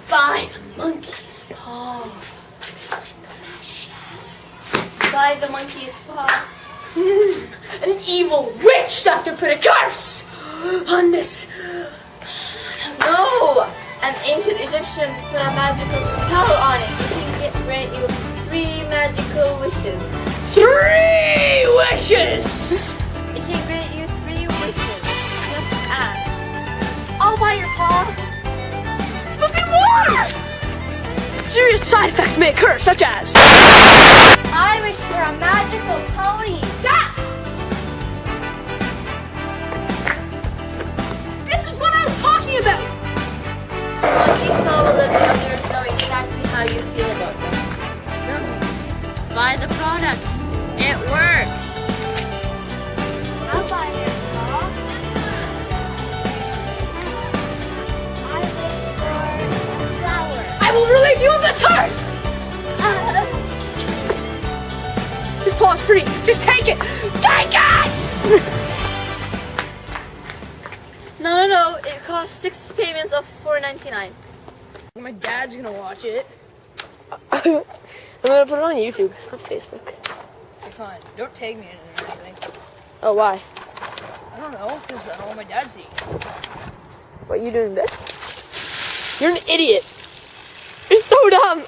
Buy the monkey's paw. Precious. Buy the monkey's paw. An evil witch doctor put a curse on this. No, an ancient Egyptian put a magical spell on it. It can grant you 3 magical wishes. 3 wishes! It can grant you 3 wishes. Just ask. I'll buy your paw. But be warned! Serious side effects may occur, such as... I wish for a magical pony. Stop! This is what I was talking about! Monkey spell will let the others know exactly how you feel about them. No. Buy the product. It works. I'll buy your paw. I wish for a flower. I will relieve you of this curse! This paw's free. Just take it! Take it! No. It costs 6 payments of $4.99. My dad's gonna watch it. I'm gonna put it on YouTube, not Facebook. Okay, fine. Don't tag me in it or anything. Oh, why? I don't know, because I don't want my dad to see. What, you doing this? You're an idiot. You're so dumb.